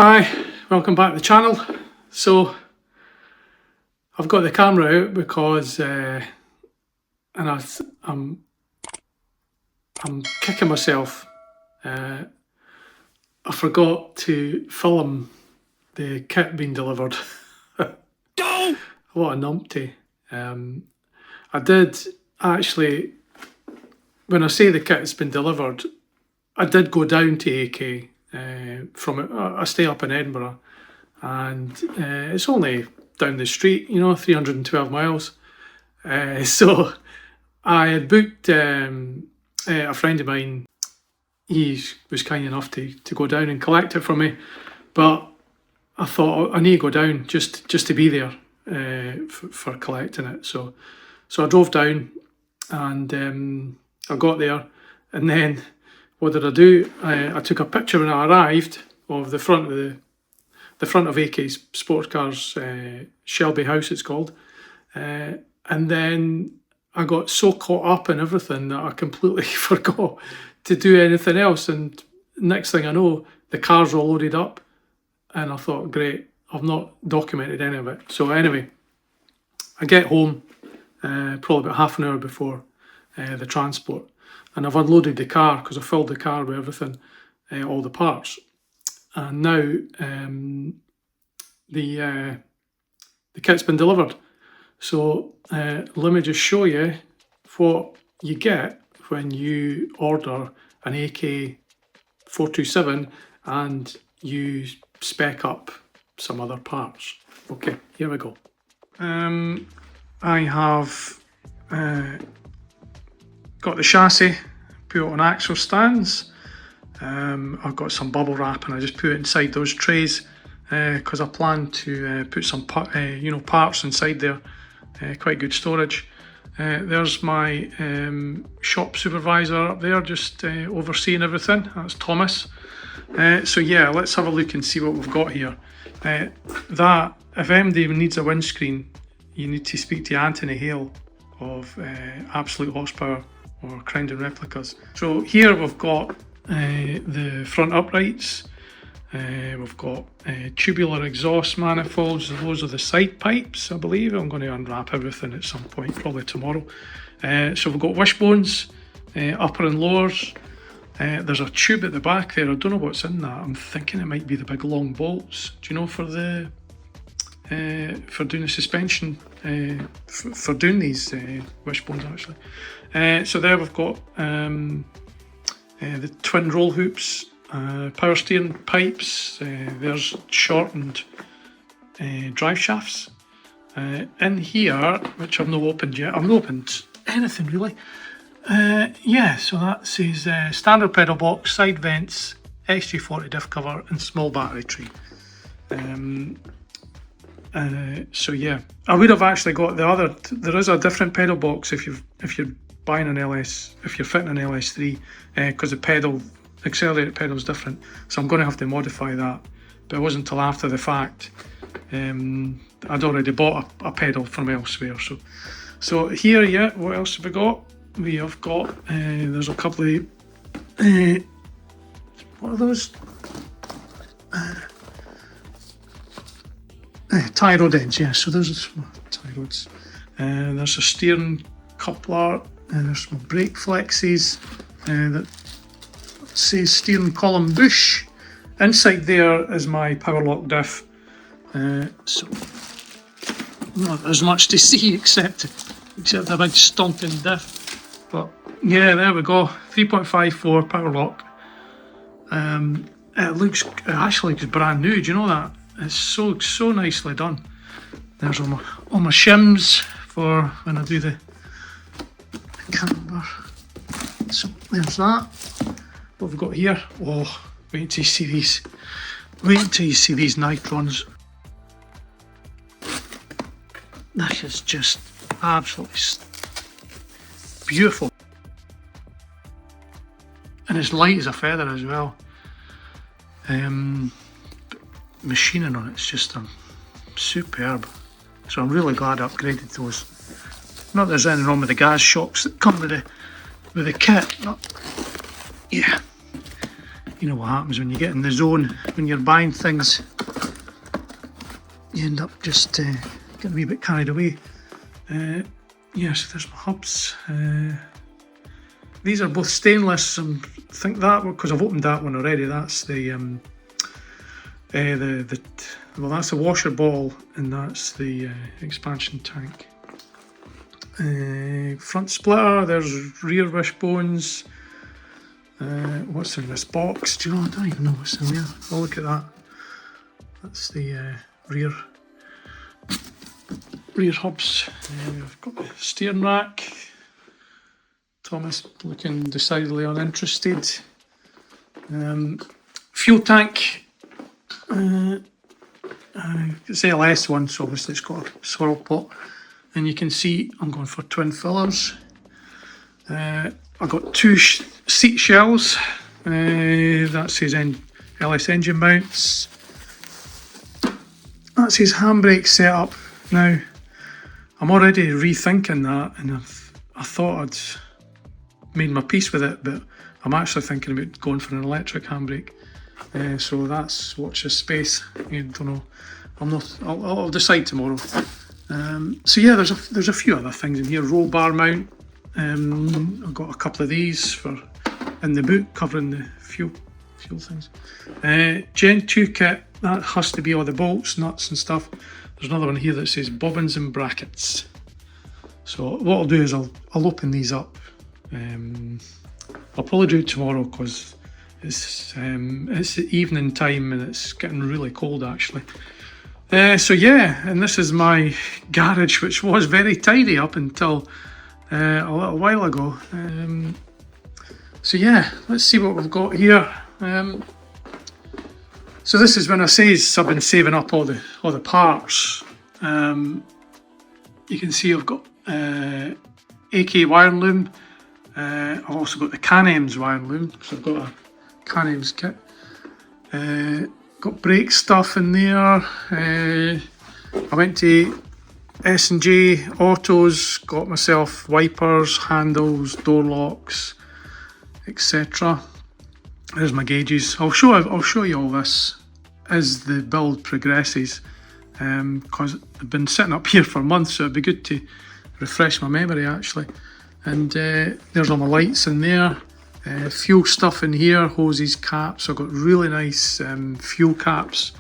Hi, welcome back to the channel. So I've got the camera out because I'm kicking myself. I forgot to film the kit being delivered. What a numpty. I did actually, when I say the kit's been delivered, I did go down to AK. I stay up in Edinburgh, and it's only down the street, 312 miles. So I had booked a friend of mine. He was kind enough to go down and collect it for me, but I thought I need to go down just to be there for collecting it. So I drove down, and I got there, and then what did I do? I took a picture when I arrived of the front of AK's sports cars, Shelby House it's called, and then I got so caught up in everything that I completely forgot to do anything else. And next thing I know, the cars all loaded up, and I thought, great, I've not documented any of it. So anyway, I get home probably about half an hour before the transport, and I've unloaded the car because I filled the car with everything, all the parts. And now the kit's been delivered. So let me just show you what you get when you order an AK 427 and you spec up some other parts. Okay, here we go. I have got the chassis put on axle stands. I've got some bubble wrap, and I just put it inside those trays because I plan to put some parts inside there. Quite good storage. There's my shop supervisor up there, just overseeing everything. That's Thomas. So yeah, let's have a look and see what we've got here. That if anybody needs a windscreen, you need to speak to Anthony Hale of Absolute Horsepower or Crowdon Replicas. So here we've got the front uprights. We've got tubular exhaust manifolds. Those are the side pipes, I believe. I'm going to unwrap everything at some point, probably tomorrow. So we've got wishbones, upper and lowers. There's a tube at the back there. I don't know what's in that. I'm thinking it might be the big long bolts. Do you know, for doing the suspension, for doing these wishbones actually. So there we've got the twin roll hoops. Power steering pipes. There's shortened drive shafts. In here, which I've not opened yet. I've not opened anything really. Yeah, so that says standard pedal box, side vents, XG40 diff cover, and small battery tree. So yeah, I would have actually got the other. There is a different pedal box if you're buying an LS, if you're fitting an LS3, because the accelerated pedal is different. So I'm going to have to modify that. But it wasn't until after the fact. I'd already bought a pedal from elsewhere. So here, yeah, what else have we got? We have got, there's a couple of, what are those? Tie rod ends, yeah, so there's tie rods. There's a steering coupler, and there's some brake flexes that says steering column bush. Inside there is my power lock diff. So not as much to see except a big stonking diff. But yeah, there we go. 3.54 power lock. It actually looks brand new. Do you know that? It's so nicely done. There's all my shims for when I do the camber. So there's that. What we've got here. Oh, wait until you see these. Wait until you see these nitrons. That is just absolutely beautiful. And it's light as a feather as well. Machining on it's just superb. So I'm really glad I upgraded those. Not that there's anything wrong with the gas shocks that come with the kit. Yeah. you know what happens when you get in the zone, when you're buying things, you end up just getting a wee bit carried away. Yes, there's my hubs. These are both stainless. I think that, because I've opened that one already, that's the well, that's the washer ball, and that's the expansion tank. Front splitter, there's rear wishbones. What's in this box? Do you know? I don't even know what's in there. Oh, look at that. That's the rear hubs. We've got the steering rack. Thomas looking decidedly uninterested. Fuel tank. It's LS one, so obviously it's got a swirl pot. And you can see I'm going for twin fillers. I've got two seat shells. That's his LS engine mounts. That's his handbrake setup. Now, I'm already rethinking that, and I thought I'd made my peace with it, but I'm actually thinking about going for an electric handbrake. So that's, watch this space. I don't know. I'll decide tomorrow. So yeah, there's a few other things in here. Roll bar mount. I've got a couple of these for in the boot covering the fuel things. Gen 2 kit, that has to be all the bolts, nuts and stuff. There's another one here that says bobbins and brackets. So what I'll do is I'll open these up. I'll probably do it tomorrow because it's the evening time and it's getting really cold actually. So yeah, and this is my garage, which was very tidy up until a little while ago. So yeah, let's see what we've got here. So this is when I say I've been saving up all the parts. You can see I've got AK wiring loom. I've also got the Can-Ems wiring loom, so I've got a Can-Ems kit. Got brake stuff in there. I went to S&J Autos, got myself wipers, handles, door locks, etc. There's my gauges. I'll show you all this as the build progresses, because I've been sitting up here for months, so it'd be good to refresh my memory actually. And there's all my lights in there. Fuel stuff in here, hoses, caps. I've got really nice fuel caps.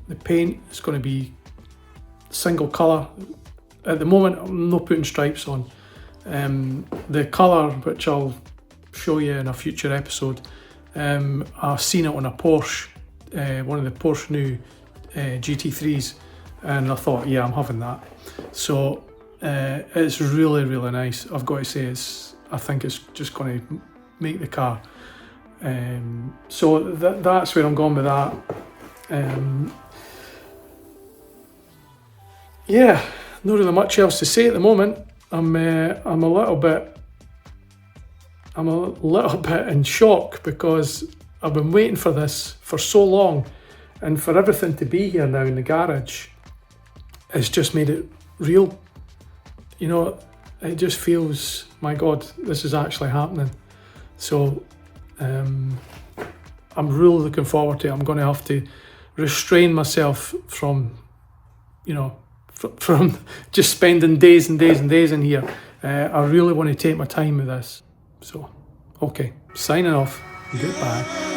The paint is going to be single colour. At the moment I'm not putting stripes on. The colour, which I'll show you in a future episode, I've seen it on a Porsche, one of the Porsche new GT3s, and I thought, yeah, I'm having that. So it's really, really nice. I've got to say, I think it's just going to make the car. So that's where I'm going with that. Yeah, not really much else to say at the moment. I'm a little bit in shock because I've been waiting for this for so long, and for everything to be here now in the garage, it's just made it real. You know, it just feels, my God, this is actually happening. So I'm really looking forward to it. I'm going to have to restrain myself from, you know, from just spending days and days and days in here. I really want to take my time with this. So, okay, signing off. Goodbye.